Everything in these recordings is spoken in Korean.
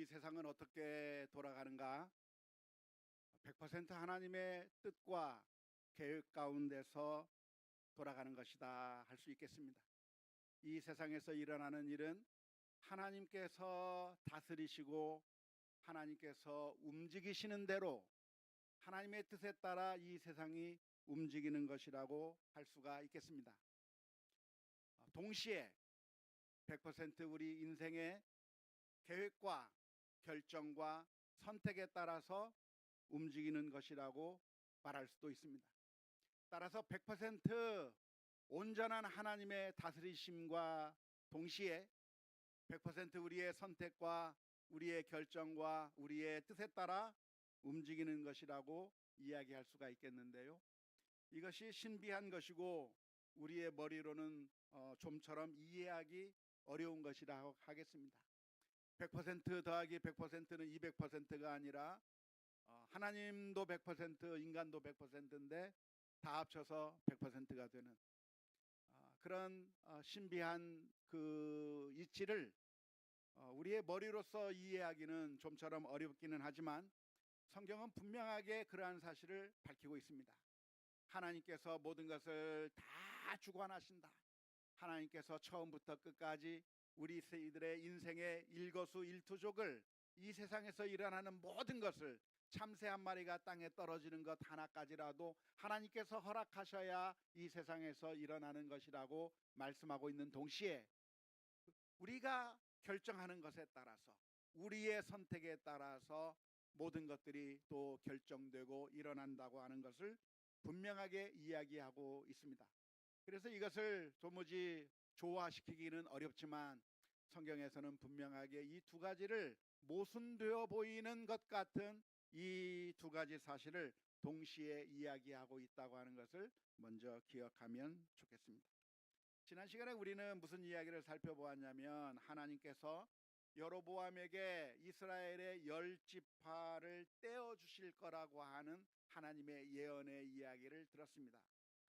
이 세상은 어떻게 돌아가는가? 100% 하나님의 뜻과 계획 가운데서 돌아가는 것이다 할 수 있겠습니다. 이 세상에서 일어나는 일은 하나님께서 다스리시고 하나님께서 움직이시는 대로 하나님의 뜻에 따라 이 세상이 움직이는 것이라고 할 수가 있겠습니다. 동시에 100% 우리 인생의 계획과 결정과 선택에 따라서 움직이는 것이라고 말할 수도 있습니다. 따라서 100% 온전한 하나님의 다스리심과 동시에 100% 우리의 선택과 우리의 결정과 우리의 뜻에 따라 움직이는 것이라고 이야기할 수가 있겠는데요. 이것이 신비한 것이고 우리의 머리로는 좀처럼 이해하기 어려운 것이라고 하겠습니다. 100% 더하기 100%는 200%가 아니라 하나님도 100%, 인간도 100%인데 다 합쳐서 100%가 되는 그런 신비한 그 이치를 우리의 머리로서 이해하기는 좀처럼 어렵기는 하지만 성경은 분명하게 그러한 사실을 밝히고 있습니다. 하나님께서 모든 것을 다 주관하신다. 하나님께서 처음부터 끝까지 우리 세이들의 인생의 일거수일투족을 이 세상에서 일어나는 모든 것을 참새 한 마리가 땅에 떨어지는 것 하나까지라도 하나님께서 허락하셔야 이 세상에서 일어나는 것이라고 말씀하고 있는 동시에 우리가 결정하는 것에 따라서 우리의 선택에 따라서 모든 것들이 또 결정되고 일어난다고 하는 것을 분명하게 이야기하고 있습니다. 그래서 이것을 도무지 조화시키기는 어렵지만 성경에서는 분명하게 이 두 가지를 모순되어 보이는 것 같은 이 두 가지 사실을 동시에 이야기하고 있다고 하는 것을 먼저 기억하면 좋겠습니다. 지난 시간에 우리는 무슨 이야기를 살펴보았냐면 하나님께서 여로보암에게 이스라엘의 10지파를 떼어주실 거라고 하는 하나님의 예언의 이야기를 들었습니다.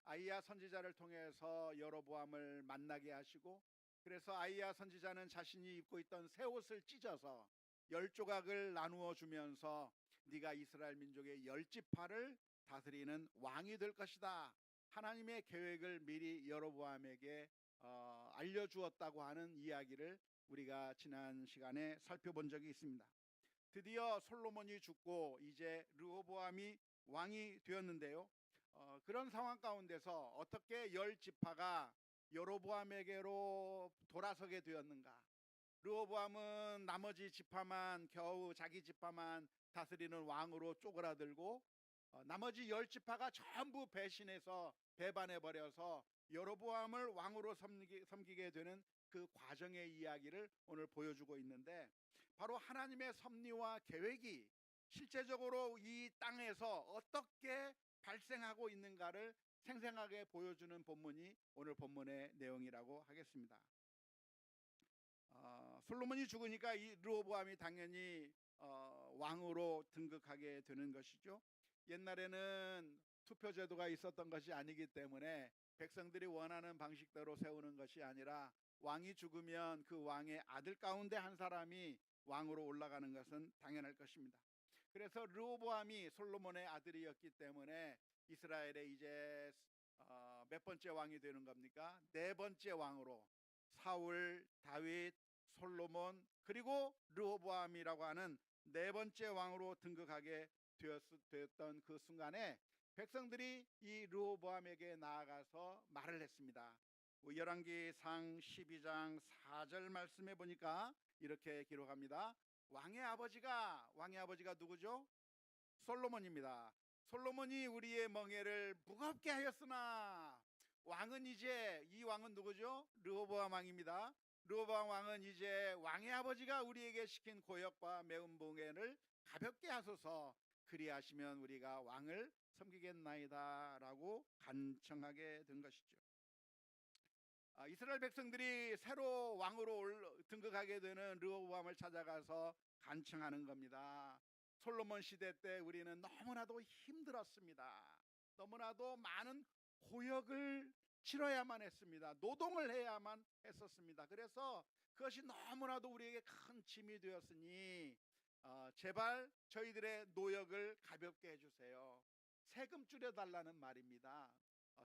아이야 선지자를 통해서 여로보암을 만나게 하시고 그래서 아이야 선지자는 자신이 입고 있던 새 옷을 찢어서 10조각을 나누어 주면서 네가 이스라엘 민족의 10지파를 다스리는 왕이 될 것이다. 하나님의 계획을 미리 여로보암에게 알려주었다고 하는 이야기를 우리가 지난 시간에 살펴본 적이 있습니다. 드디어 솔로몬이 죽고 이제 르호보암이 왕이 되었는데요. 그런 상황 가운데서 어떻게 10지파가 여로보암에게로 돌아서게 되었는가? 르호보암은 나머지 지파만 겨우 자기 지파만 다스리는 왕으로 쪼그라들고 나머지 10지파가 전부 배신해서 배반해 버려서 여로보암을 왕으로 섬기게 되는 그 과정의 이야기를 오늘 보여주고 있는데 바로 하나님의 섭리와 계획이 실제적으로 이 땅에서 어떻게 발생하고 있는가를 생생하게 보여주는 본문이 오늘 본문의 내용이라고 하겠습니다. 솔로몬이 죽으니까 이 르호보암이 당연히 왕으로 등극하게 되는 것이죠. 옛날에는 투표제도가 있었던 것이 아니기 때문에 백성들이 원하는 방식대로 세우는 것이 아니라 왕이 죽으면 그 왕의 아들 가운데 한 사람이 왕으로 올라가는 것은 당연할 것입니다. 그래서 르호보암이 솔로몬의 아들이었기 때문에 이스라엘의 이제 몇 번째 왕이 되는 겁니까? 네 번째 왕으로 사울, 다윗, 솔로몬 그리고 르호보암이라고 하는 네 번째 왕으로 등극하게 되었던 그 순간에 백성들이 이 르호보암에게 나아가서 말을 했습니다. 열왕기상 12장 4절 말씀해 보니까 이렇게 기록합니다. 왕의 아버지가 누구죠? 솔로몬입니다. 솔로몬이 우리의 멍에를 무겁게 하였으나 왕은 이제 이 왕은 누구죠? 르호보암 왕입니다. 르호보암 왕은 이제 왕의 아버지가 우리에게 시킨 고역과 매운 멍에를 가볍게 하소서 그리하시면 우리가 왕을 섬기겠나이다 라고 간청하게 된 것이죠. 이스라엘 백성들이 새로 왕으로 등극하게 되는 르호보암을 찾아가서 간청하는 겁니다. 솔로몬 시대 때 우리는 너무나도 힘들었습니다. 너무나도 많은 고역을 치러야만 했습니다. 노동을 해야만 했었습니다. 그래서 그것이 너무나도 우리에게 큰 짐이 되었으니 제발 저희들의 노역을 가볍게 해주세요. 세금 줄여달라는 말입니다.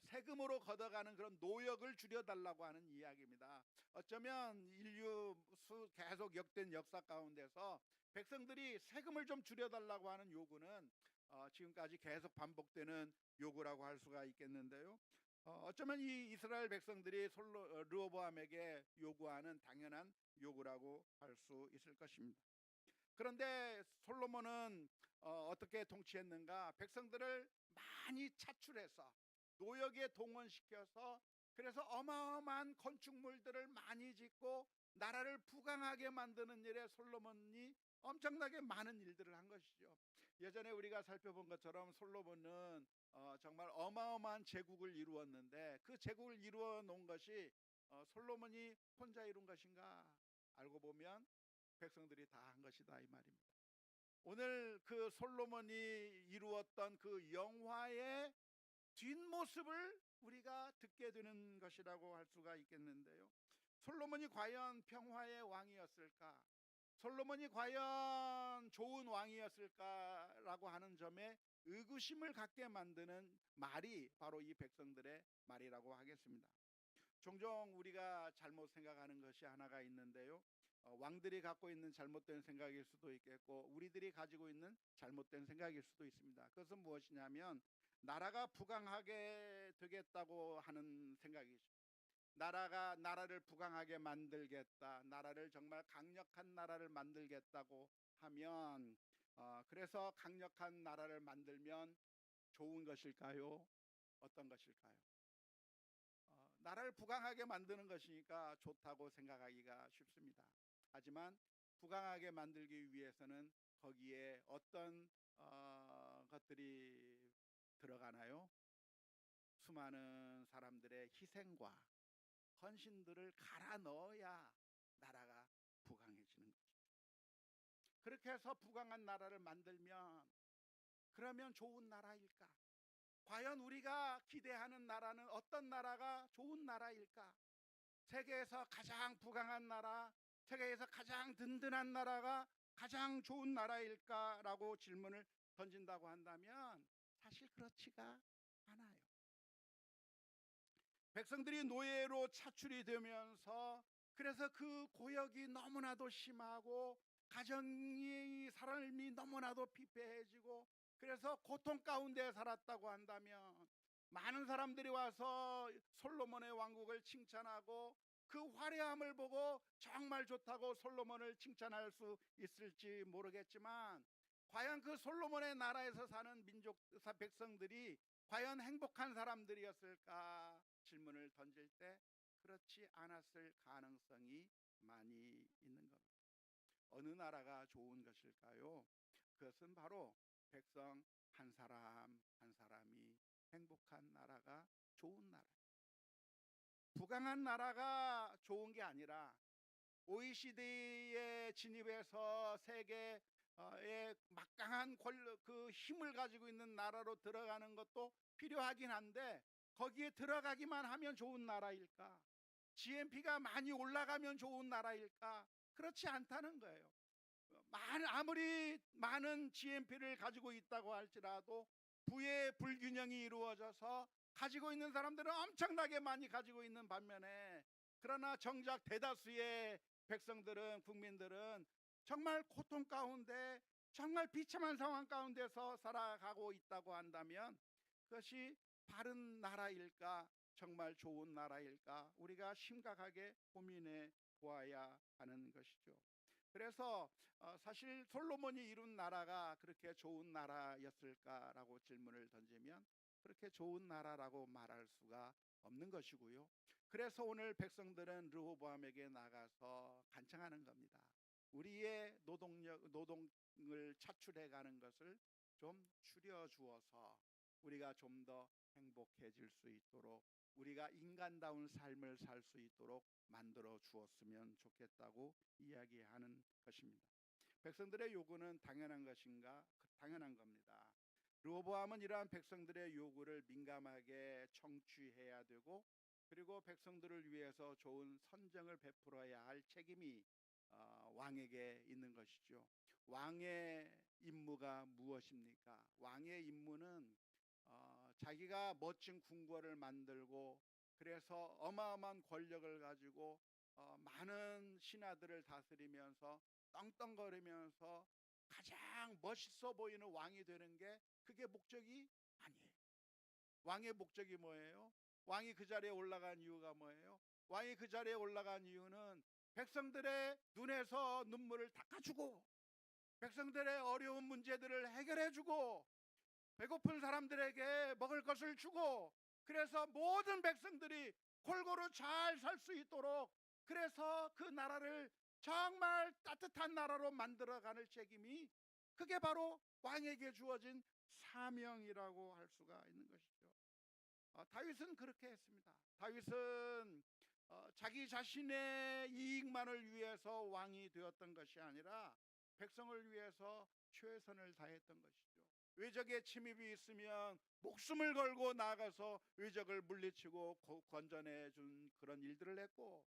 세금으로 걷어가는 그런 노역을 줄여달라고 하는 이야기입니다. 어쩌면 인류 계속 역된 역사 가운데서 백성들이 세금을 좀 줄여달라고 하는 요구는 지금까지 계속 반복되는 요구라고 할 수가 있겠는데요. 어쩌면 이 이스라엘 백성들이 르호보암에게 요구하는 당연한 요구라고 할 수 있을 것입니다. 그런데 솔로몬은 어떻게 통치했는가? 백성들을 많이 차출해서 노역에 동원시켜서 그래서 어마어마한 건축물들을 많이 짓고 나라를 부강하게 만드는 일에 솔로몬이 엄청나게 많은 일들을 한 것이죠. 예전에 우리가 살펴본 것처럼 솔로몬은 정말 어마어마한 제국을 이루었는데 그 제국을 이루어 놓은 것이 솔로몬이 혼자 이룬 것인가? 알고 보면 백성들이 다 한 것이다 이 말입니다. 오늘 그 솔로몬이 이루었던 그 영화의 뒷모습을 우리가 듣게 되는 것이라고 할 수가 있겠는데요. 솔로몬이 과연 평화의 왕이었을까? 솔로몬이 과연 좋은 왕이었을까라고 하는 점에 의구심을 갖게 만드는 말이 바로 이 백성들의 말이라고 하겠습니다. 종종 우리가 잘못 생각하는 것이 하나가 있는데요. 왕들이 갖고 있는 잘못된 생각일 수도 있겠고 우리들이 가지고 있는 잘못된 생각일 수도 있습니다. 그것은 무엇이냐면 나라가 부강하게 되겠다고 하는 생각이죠. 나라를 부강하게 만들겠다, 나라를 정말 강력한 나라를 만들겠다고 하면 그래서 강력한 나라를 만들면 좋은 것일까요? 어떤 것일까요? 나라를 부강하게 만드는 것이니까 좋다고 생각하기가 쉽습니다. 하지만 부강하게 만들기 위해서는 거기에 어떤 것들이 들어가나요? 수많은 사람들의 희생과 헌신들을 갈아 넣어야 나라가 부강해지는 것이죠. 그렇게 해서 부강한 나라를 만들면 그러면 좋은 나라일까? 과연 우리가 기대하는 나라는 어떤 나라가 좋은 나라일까? 세계에서 가장 부강한 나라, 세계에서 가장 든든한 나라가 가장 좋은 나라일까라고 질문을 던진다고 한다면 사실 그렇지가 않아요. 백성들이 노예로 차출이 되면서 그래서 그 고역이 너무나도 심하고 가정의 삶이 너무나도 피폐해지고 그래서 고통 가운데 살았다고 한다면 많은 사람들이 와서 솔로몬의 왕국을 칭찬하고 그 화려함을 보고 정말 좋다고 솔로몬을 칭찬할 수 있을지 모르겠지만 과연 그 솔로몬의 나라에서 사는 백성들이 과연 행복한 사람들이었을까 질문을 던질 때 그렇지 않았을 가능성이 많이 있는 겁니다. 어느 나라가 좋은 것일까요? 그것은 바로 백성 한 사람 한 사람이 행복한 나라가 좋은 나라. 부강한 나라가 좋은 게 아니라 OECD에 진입해서 세계의 막강한 그 힘을 가지고 있는 나라로 들어가는 것도 필요하긴 한데 거기에 들어가기만 하면 좋은 나라일까? GNP가 많이 올라가면 좋은 나라일까? 그렇지 않다는 거예요. 아무리 많은 GNP를 가지고 있다고 할지라도 부의 불균형이 이루어져서 가지고 있는 사람들은 엄청나게 많이 가지고 있는 반면에 그러나 정작 대다수의 백성들은 국민들은 정말 고통 가운데 정말 비참한 상황 가운데서 살아가고 있다고 한다면 그것이 바른 나라일까? 정말 좋은 나라일까? 우리가 심각하게 고민해 보아야 하는 것이죠. 그래서 사실 솔로몬이 이룬 나라가 그렇게 좋은 나라였을까라고 질문을 던지면 그렇게 좋은 나라라고 말할 수가 없는 것이고요. 그래서 오늘 백성들은 르호보암에게 나가서 간청하는 겁니다. 우리의 노동을 차출해 가는 것을 좀 줄여 주어서 우리가 좀 더 행복해질 수 있도록 우리가 인간다운 삶을 살 수 있도록 만들어 주었으면 좋겠다고 이야기하는 것입니다. 백성들의 요구는 당연한 것인가? 당연한 겁니다. 르호보암은 이러한 백성들의 요구를 민감하게 청취해야 되고 그리고 백성들을 위해서 좋은 선정을 베풀어야 할 책임이 왕에게 있는 것이죠. 왕의 임무가 무엇입니까? 왕의 임무는 자기가 멋진 궁궐을 만들고 그래서 어마어마한 권력을 가지고 많은 신하들을 다스리면서 떵떵거리면서 가장 멋있어 보이는 왕이 되는 게 그게 목적이 아니에요. 왕의 목적이 뭐예요? 왕이 그 자리에 올라간 이유가 뭐예요? 왕이 그 자리에 올라간 이유는 백성들의 눈에서 눈물을 닦아주고 백성들의 어려운 문제들을 해결해주고 배고픈 사람들에게 먹을 것을 주고 그래서 모든 백성들이 골고루 잘 살 수 있도록 그래서 그 나라를 정말 따뜻한 나라로 만들어가는 책임이 그게 바로 왕에게 주어진 사명이라고 할 수가 있는 것이죠. 다윗은 그렇게 했습니다. 다윗은 자기 자신의 이익만을 위해서 왕이 되었던 것이 아니라 백성을 위해서 최선을 다했던 것이죠. 외적의 침입이 있으면 목숨을 걸고 나가서 외적을 물리치고 건져내 준 그런 일들을 했고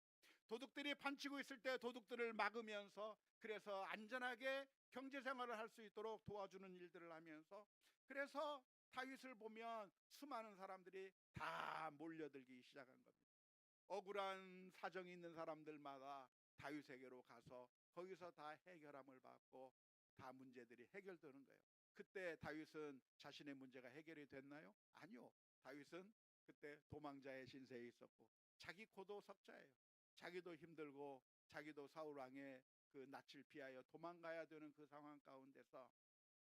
도둑들이 판치고 있을 때 도둑들을 막으면서 그래서 안전하게 경제 생활을 할 수 있도록 도와주는 일들을 하면서 그래서 다윗을 보면 수많은 사람들이 다 몰려들기 시작한 겁니다. 억울한 사정이 있는 사람들마다 다윗에게로 가서 거기서 다 해결함을 받고 다 문제들이 해결되는 거예요. 그때 다윗은 자신의 문제가 해결이 됐나요? 아니요. 다윗은 그때 도망자의 신세에 있었고 자기 코도 석자예요. 자기도 힘들고 자기도 사울 왕의 그 낯을 피하여 도망가야 되는 그 상황 가운데서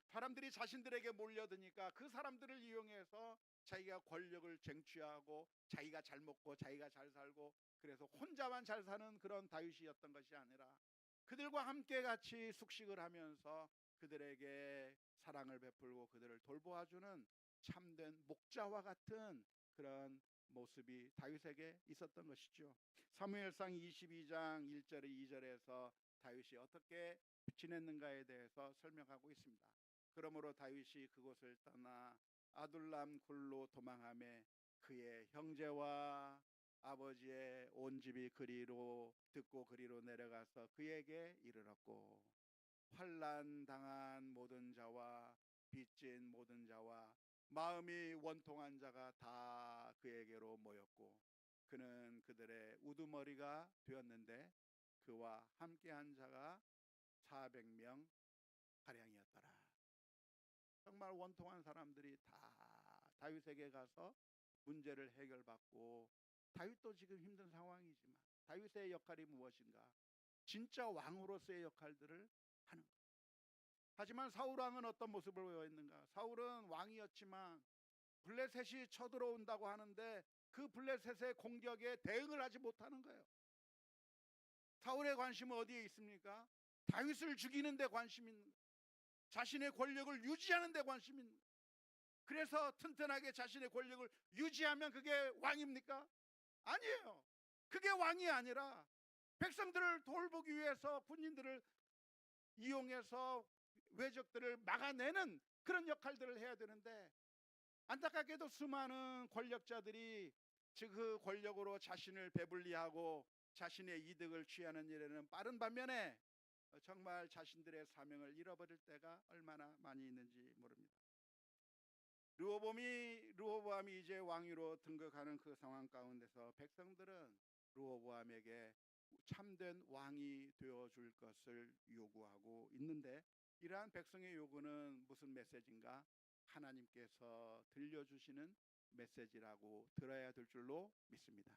사람들이 자신들에게 몰려드니까 그 사람들을 이용해서 자기가 권력을 쟁취하고 자기가 잘 먹고 자기가 잘 살고 그래서 혼자만 잘 사는 그런 다윗이었던 것이 아니라 그들과 함께 같이 숙식을 하면서 그들에게 사랑을 베풀고 그들을 돌보아주는 참된 목자와 같은 그런 모습이 다윗에게 있었던 것이죠. 사무엘상 22장 1절 2절에서 다윗이 어떻게 지냈는가에 대해서 설명하고 있습니다. 그러므로 다윗이 그곳을 떠나 아둘람 굴로 도망하며 그의 형제와 아버지의 온 집이 그리로 듣고 그리로 내려가서 그에게 이르렀고 환난 당한 모든 자와 빚진 모든 자와 마음이 원통한 자가 다 그에게로 모였고 그는 그들의 우두머리가 되었는데 그와 함께한 자가 400명 가량이었더라. 정말 원통한 사람들이 다 다윗에게 가서 문제를 해결받고 다윗도 지금 힘든 상황이지만 다윗의 역할이 무엇인가? 진짜 왕으로서의 역할들을 하는 것. 하지만 사울 왕은 어떤 모습을 보였는가? 사울은 왕이었지만 블레셋이 쳐들어온다고 하는데 그 블레셋의 공격에 대응을 하지 못하는 거예요. 사울의 관심은 어디에 있습니까? 다윗을 죽이는 데 관심이 있는 거예요. 자신의 권력을 유지하는 데 관심이 있는 거예요. 그래서 튼튼하게 자신의 권력을 유지하면 그게 왕입니까? 아니에요. 그게 왕이 아니라 백성들을 돌보기 위해서 군인들을 이용해서 외적들을 막아내는 그런 역할들을 해야 되는데 안타깝게도 수많은 권력자들이 그 권력으로 자신을 배불리하고 자신의 이득을 취하는 일에는 빠른 반면에 정말 자신들의 사명을 잃어버릴 때가 얼마나 많이 있는지 모릅니다. 르호보암이 이제 왕위로 등극하는 그 상황 가운데서 백성들은 르호보암에게 참된 왕이 되어줄 것을 요구하고 있는데 이러한 백성의 요구는 무슨 메시지인가? 하나님께서 들려주시는 메시지라고 들어야 될 줄로 믿습니다.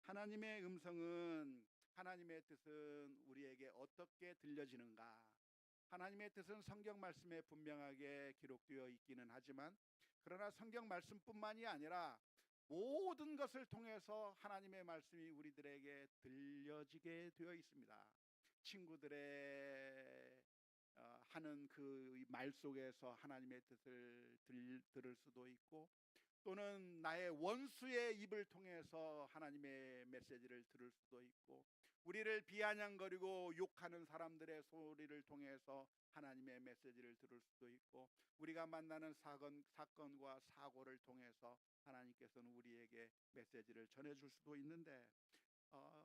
하나님의 음성은 하나님의 뜻은 우리에게 어떻게 들려지는가? 하나님의 뜻은 성경 말씀에 분명하게 기록되어 있기는 하지만 그러나 성경 말씀뿐만이 아니라 모든 것을 통해서 하나님의 말씀이 우리들에게 들려지게 되어 있습니다. 친구들의 하는 그 말 속에서 하나님의 뜻을 들을 수도 있고 또는 나의 원수의 입을 통해서 하나님의 메시지를 들을 수도 있고 우리를 비아냥거리고 욕하는 사람들의 소리를 통해서 하나님의 메시지를 들을 수도 있고, 우리가 만나는 사건과 사고를 통해서 하나님께서는 우리에게 메시지를 전해줄 수도 있는데,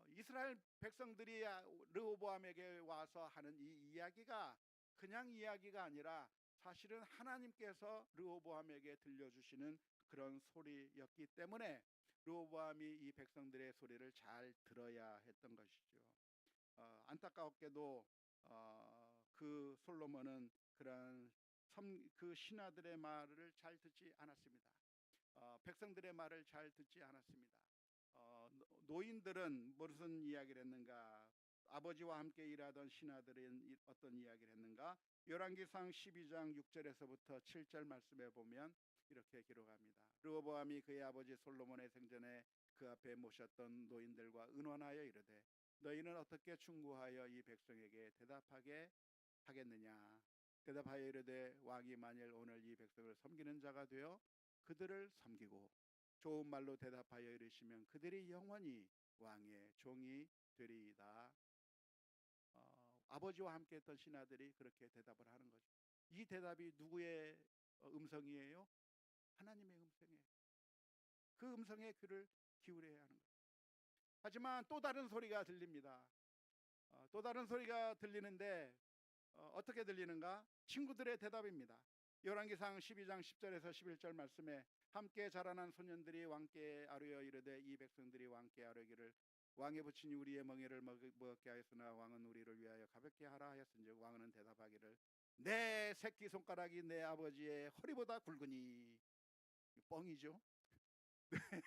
이스라엘 백성들이 르호보암에게 와서 하는 이 이야기가 그냥 이야기가 아니라 사실은 하나님께서 르호보암에게 들려주시는 그런 소리였기 때문에 르호보암이 이 백성들의 소리를 잘 들어야 했던 것이죠. 안타깝게도 그 솔로몬은 그 신하들의 말을 잘 듣지 않았습니다. 백성들의 말을 잘 듣지 않았습니다. 노인들은 무슨 이야기를 했는가? 아버지와 함께 일하던 신하들은 어떤 이야기를 했는가? 열왕기상 12장 6절에서부터 7절 말씀에 보면 이렇게 기록합니다. 르호보암이 그의 아버지 솔로몬의 생전에 그 앞에 모셨던 노인들과 의논하여 이르되, 너희는 어떻게 충고하여 이 백성에게 대답하게 하겠느냐? 대답하여 이르되, 왕이 만일 오늘 이 백성을 섬기는 자가 되어 그들을 섬기고 좋은 말로 대답하여 이르시면 그들이 영원히 왕의 종이 되리이다. 아버지와 함께 했던 신하들이 그렇게 대답을 하는 거죠. 이 대답이 누구의 음성이에요? 하나님의 음성이에요. 그 음성에 귀를 기울여야 하는 거죠. 하지만 또 다른 소리가 들립니다. 또 다른 소리가 들리는데 어떻게 들리는가? 친구들의 대답입니다. 열왕기상 12장 10절에서 11절 말씀에 함께 자라난 소년들이 왕께 아뢰어 이르되, 이 백성들이 왕께 아뢰기를 왕의 부친이 우리의 멍에를 먹게 하였으나 왕은 우리를 위하여 가볍게 하라 하였은즉, 왕은 대답하기를 내 새끼손가락이 내 아버지의 허리보다 굵으니. 뻥이죠.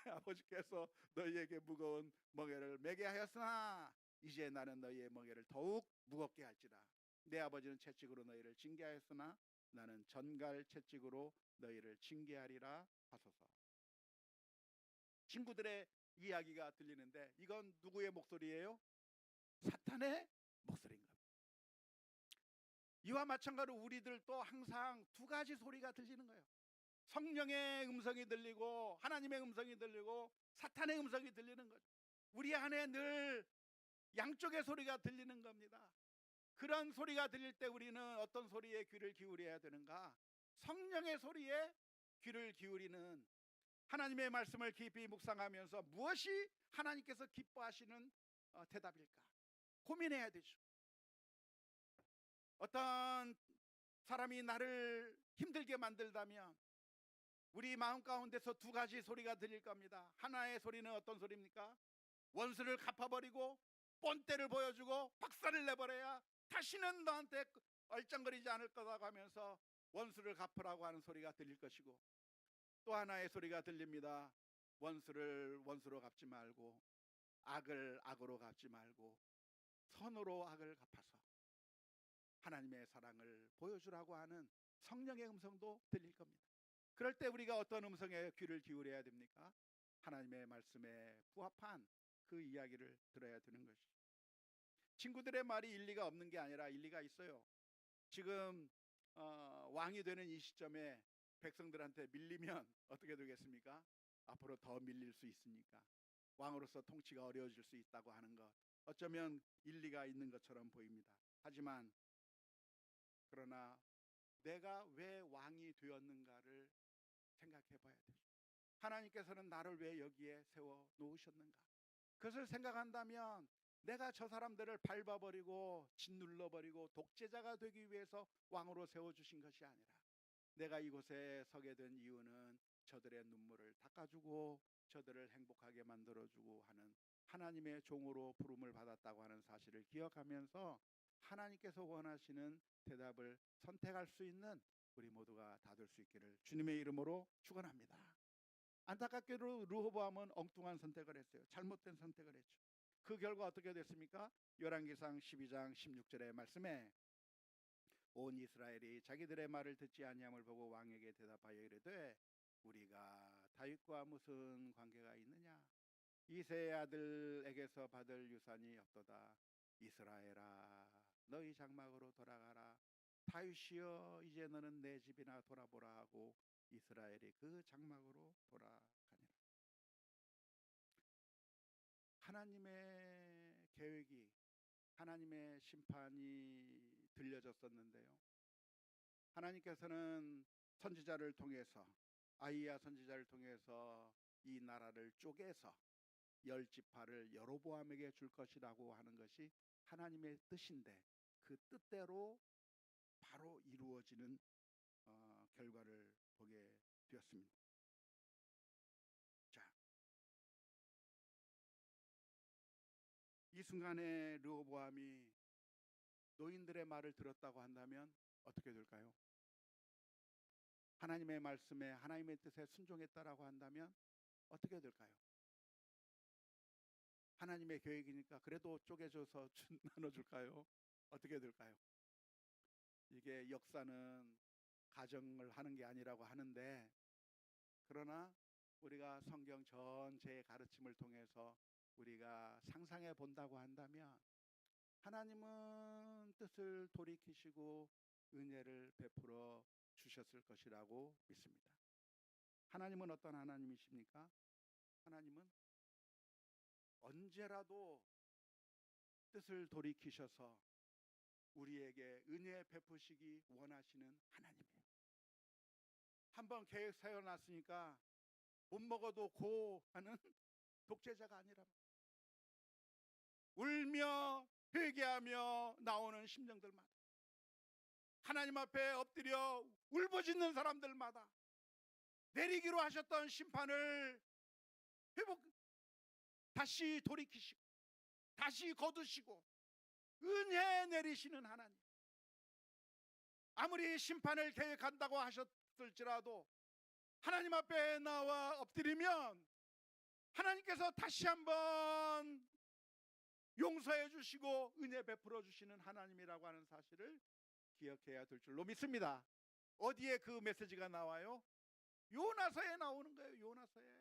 아버지께서 너희에게 무거운 멍에를 매게 하였으나 이제 나는 너희의 멍에를 더욱 무겁게 할지라. 내 아버지는 채찍으로 너희를 징계하였으나 나는 전갈 채찍으로 너희를 징계하리라 하소서. 친구들의 이야기가 들리는데 이건 누구의 목소리예요? 사탄의 목소리인 겁니다. 이와 마찬가지로 우리들도 항상 두 가지 소리가 들리는 거예요. 성령의 음성이 들리고 하나님의 음성이 들리고 사탄의 음성이 들리는 거죠. 우리 안에 늘 양쪽의 소리가 들리는 겁니다. 그런 소리가 들릴 때 우리는 어떤 소리에 귀를 기울여야 되는가? 성령의 소리에 귀를 기울이는, 하나님의 말씀을 깊이 묵상하면서 무엇이 하나님께서 기뻐하시는 대답일까 고민해야 되죠. 어떤 사람이 나를 힘들게 만들다면 우리 마음 가운데서 두 가지 소리가 들릴 겁니다. 하나의 소리는 어떤 소리입니까? 원수를 갚아버리고 본때를 보여주고 박살을 내버려야 다시는 너한테 얼쩡거리지 않을 거라고 하면서 원수를 갚으라고 하는 소리가 들릴 것이고, 또 하나의 소리가 들립니다. 원수를 원수로 갚지 말고 악을 악으로 갚지 말고 선으로 악을 갚아서 하나님의 사랑을 보여주라고 하는 성령의 음성도 들릴 겁니다. 그럴 때 우리가 어떤 음성에 귀를 기울여야 됩니까? 하나님의 말씀에 부합한 그 이야기를 들어야 되는 것이죠. 친구들의 말이 일리가 없는 게 아니라 일리가 있어요. 지금 왕이 되는 이 시점에 백성들한테 밀리면 어떻게 되겠습니까? 앞으로 더 밀릴 수 있으니까 왕으로서 통치가 어려워질 수 있다고 하는 것, 어쩌면 일리가 있는 것처럼 보입니다. 하지만 그러나 내가 왜 왕이 되었는가를 생각해 봐야 되죠. 하나님께서는 나를 왜 여기에 세워 놓으셨는가? 그것을 생각한다면 내가 저 사람들을 밟아버리고 짓눌러버리고 독재자가 되기 위해서 왕으로 세워주신 것이 아니라, 내가 이곳에 서게 된 이유는 저들의 눈물을 닦아주고 저들을 행복하게 만들어주고 하는 하나님의 종으로 부름을 받았다고 하는 사실을 기억하면서 하나님께서 원하시는 대답을 선택할 수 있는 우리 모두가 다 될 수 있기를 주님의 이름으로 축원합니다. 안타깝게도 르호보암은 엉뚱한 선택을 했어요. 잘못된 선택을 했죠. 그 결과 어떻게 됐습니까? 열왕기상 12장 16절의 말씀에 온 이스라엘이 자기들의 말을 듣지 아니함을 보고 왕에게 대답하여 이르되, 우리가 다윗과 무슨 관계가 있느냐? 이새의 아들에게서 받을 유산이 없도다. 이스라엘아, 너희 장막으로 돌아가라. 다윗이여, 이제 너는 내 집이나 돌아보라 하고 이스라엘이 그 장막으로 돌아가니라. 하나님의 계획이 하나님의 심판이 들려졌었는데요. 하나님께서는 선지자를 통해서 아이야 선지자를 통해서 이 나라를 쪼개서 10지파를 여로보암에게 줄 것이라고 하는 것이 하나님의 뜻인데 그 뜻대로 바로 이루어지는 결과를 보게 되었습니다. 자, 이 순간에 르호보암이 노인들의 말을 들었다고 한다면 어떻게 될까요? 하나님의 말씀에 하나님의 뜻에 순종했다라고 한다면 어떻게 될까요? 하나님의 계획이니까 그래도 쪼개줘서 나눠줄까요? 어떻게 될까요? 이게 역사는 가정을 하는 게 아니라고 하는데, 그러나 우리가 성경 전체의 가르침을 통해서 우리가 상상해 본다고 한다면 하나님은 뜻을 돌이키시고 은혜를 베풀어 주셨을 것이라고 믿습니다. 하나님은 어떤 하나님이십니까? 하나님은 언제라도 뜻을 돌이키셔서 우리에게 은혜 베푸시기 원하시는 하나님이에요. 한번 계획 세워놨으니까 못 먹어도 고 하는 독재자가 아니라 울며 회개하며 나오는 심령들마다, 하나님 앞에 엎드려 울부짖는 사람들마다 내리기로 하셨던 심판을 다시 돌이키시고 다시 거두시고 은혜 내리시는 하나님. 아무리 심판을 계획한다고 하셨을지라도 하나님 앞에 나와 엎드리면 하나님께서 다시 한번 용서해 주시고 은혜 베풀어 주시는 하나님이라고 하는 사실을 기억해야 될 줄로 믿습니다. 어디에 그 메시지가 나와요? 요나서에 나오는 거예요. 요나서에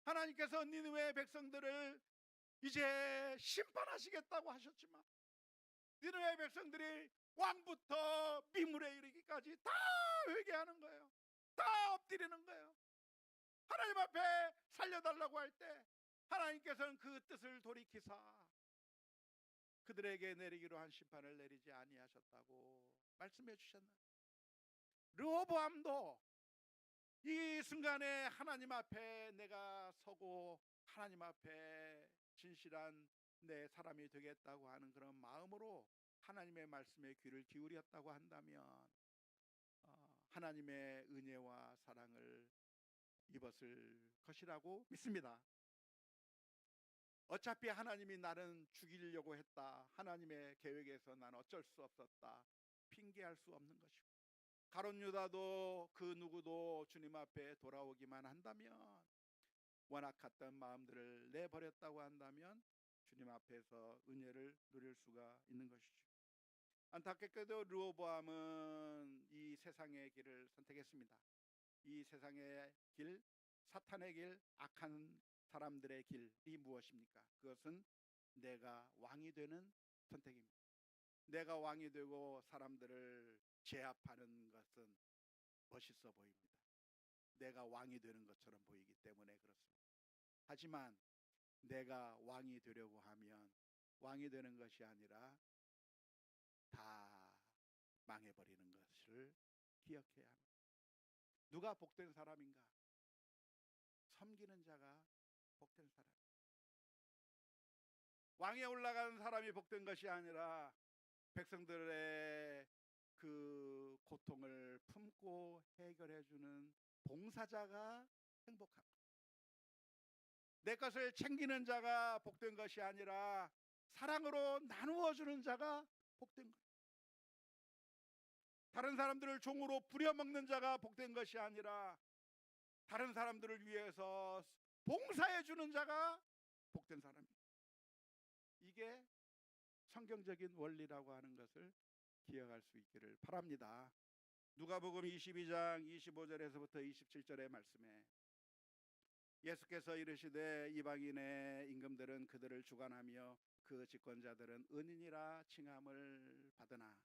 하나님께서 니느웨 백성들을 이제 심판하시겠다고 하셨지만 니느웨 백성들이 왕부터 미물에 이르기까지 다 회개하는 거예요. 다 엎드리는 거예요. 하나님 앞에 살려달라고 할 때 하나님께서는 그 뜻을 돌이키사 그들에게 내리기로 한 심판을 내리지 아니하셨다고 말씀해 주셨나요? 르호보암도 이 순간에 하나님 앞에 내가 서고 하나님 앞에 진실한 내 사람이 되겠다고 하는 그런 마음으로 하나님의 말씀에 귀를 기울였다고 한다면 하나님의 은혜와 사랑을 입었을 것이라고 믿습니다. 어차피 하나님이 나는 죽이려고 했다, 하나님의 계획에서 난 어쩔 수 없었다, 핑계할 수 없는 것이고, 가룟 유다도 그 누구도 주님 앞에 돌아오기만 한다면, 워낙 갔던 마음들을 내버렸다고 한다면 주님 앞에서 은혜를 누릴 수가 있는 것이죠. 안타깝게도 르호보암은 이 세상의 길을 선택했습니다. 이 세상의 길, 사탄의 길, 악한 사람들의 길이 무엇입니까? 그것은 내가 왕이 되는 선택입니다. 내가 왕이 되고 사람들을 제압하는 것은 멋있어 보입니다. 내가 왕이 되는 것처럼 보이기 때문에 그렇습니다. 하지만 내가 왕이 되려고 하면 왕이 되는 것이 아니라 다 망해버리는 것을 기억해야 합니다. 누가 복된 사람인가? 섬기는 자가 복된 사람입니다. 왕에 올라가는 사람이 복된 것이 아니라 백성들의 그 고통을 품고 해결해주는 봉사자가 행복합니다. 내 것을 챙기는 자가 복된 것이 아니라 사랑으로 나누어주는 자가 복된 거예요. 다른 사람들을 종으로 부려먹는 자가 복된 것이 아니라 다른 사람들을 위해서 봉사해주는 자가 복된 사람입니다. 이게 성경적인 원리라고 하는 것을 기억할 수 있기를 바랍니다. 누가복음 22장 25절에서부터 27절의 말씀에 예수께서 이르시되 이방인의 임금들은 그들을 주관하며 그 집권자들은 은인이라 칭함을 받으나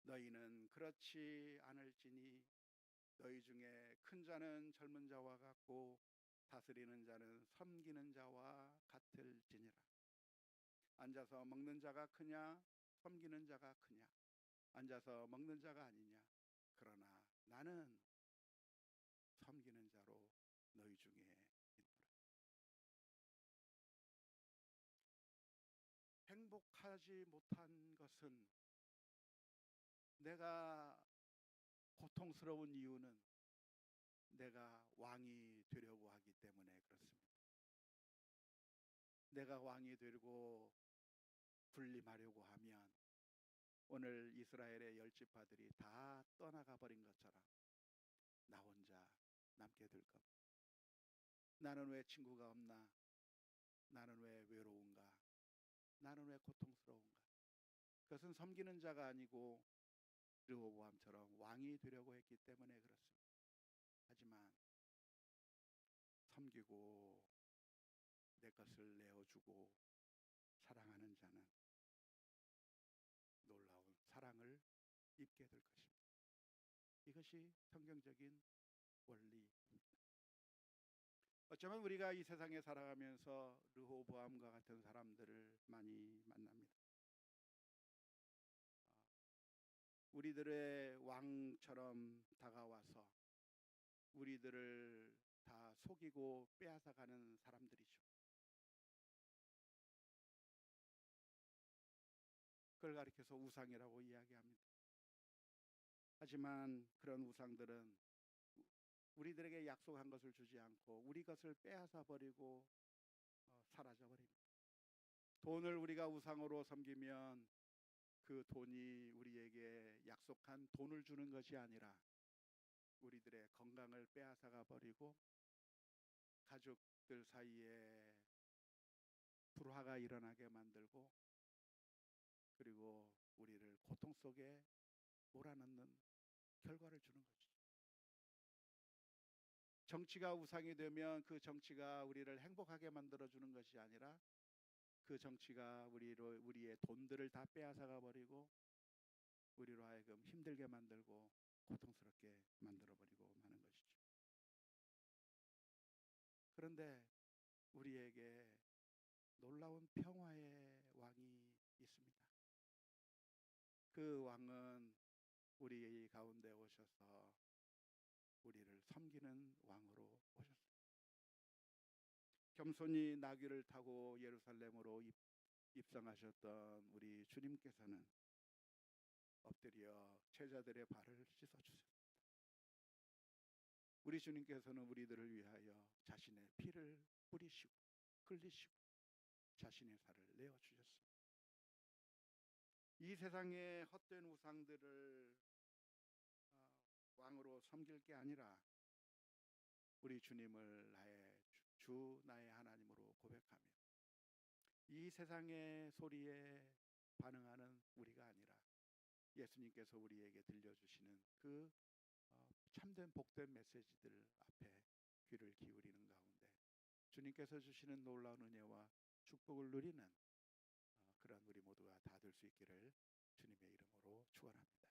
너희는 그렇지 않을지니 너희 중에 큰 자는 젊은 자와 같고 다스리는 자는 섬기는 자와 같을지니라. 앉아서 먹는 자가 크냐 섬기는 자가 크냐, 앉아서 먹는 자가 아니냐. 그러나 나는 섬기는 자로 너희 중에 있노라. 행복하지 못한 것은 내가 고통스러운 이유는 내가 왕이 되려고 하기 때문에 그렇습니다. 내가 왕이 되고 군림하려고 하면 오늘 이스라엘의 10지파들이 다 떠나가 버린 것처럼 나 혼자 남게 될 겁니다. 나는 왜 친구가 없나? 나는 왜 외로운가? 나는 왜 고통스러운가? 그것은 섬기는 자가 아니고 르호보암처럼 왕이 되려고 했기 때문에 그렇습니다. 하지만 섬기고 내 것을 내어주고 사랑하는 자는 놀라운 사랑을 입게 될 것입니다. 이것이 성경적인 원리입니다. 어쩌면 우리가 이 세상에 살아가면서 르호보암과 같은 사람들을 많이 만납니다. 우리들의 왕처럼 다가와서 우리들을 다 속이고 빼앗아가는 사람들이죠. 그걸 가리켜서 우상이라고 이야기합니다. 하지만 그런 우상들은 우리들에게 약속한 것을 주지 않고 우리 것을 빼앗아 버리고 사라져 버립니다. 돈을 우리가 우상으로 섬기면 그 돈이 우리에게 약속한 돈을 주는 것이 아니라 우리들의 건강을 빼앗아가 버리고 가족들 사이에 불화가 일어나게 만들고 그리고 우리를 고통 속에 몰아넣는 결과를 주는 것이죠. 정치가 우상이 되면 그 정치가 우리를 행복하게 만들어주는 것이 아니라 그 정치가 우리의 돈들을 다 빼앗아가 버리고 우리로 하여금 힘들게 만들고 고통스럽게 만들어버리고 마는 것이죠. 그런데 우리에게 놀라운 평화의 왕이 있습니다. 그 왕은 우리 가운데 오셔서 우리를 섬기는 왕으로 오셨습니다. 겸손히 나귀를 타고 예루살렘으로 입성하셨던 우리 주님께서는 엎드려 제자들의 발을 씻어주셨습니다. 우리 주님께서는 우리들을 위하여 자신의 피를 뿌리시고 흘리시고 자신의 살을 내어주셨습니다. 이 세상의 헛된 우상들을 왕으로 섬길 게 아니라 우리 주님을 나의 주 나의 하나님으로 고백하며 이 세상의 소리에 반응하는 우리가 아니라 예수님께서 우리에게 들려주시는 그 참된 복된 메시지들 앞에 귀를 기울이는 가운데 주님께서 주시는 놀라운 은혜와 축복을 누리는 그런 우리 모두가 다 될 수 있기를 주님의 이름으로 축원합니다.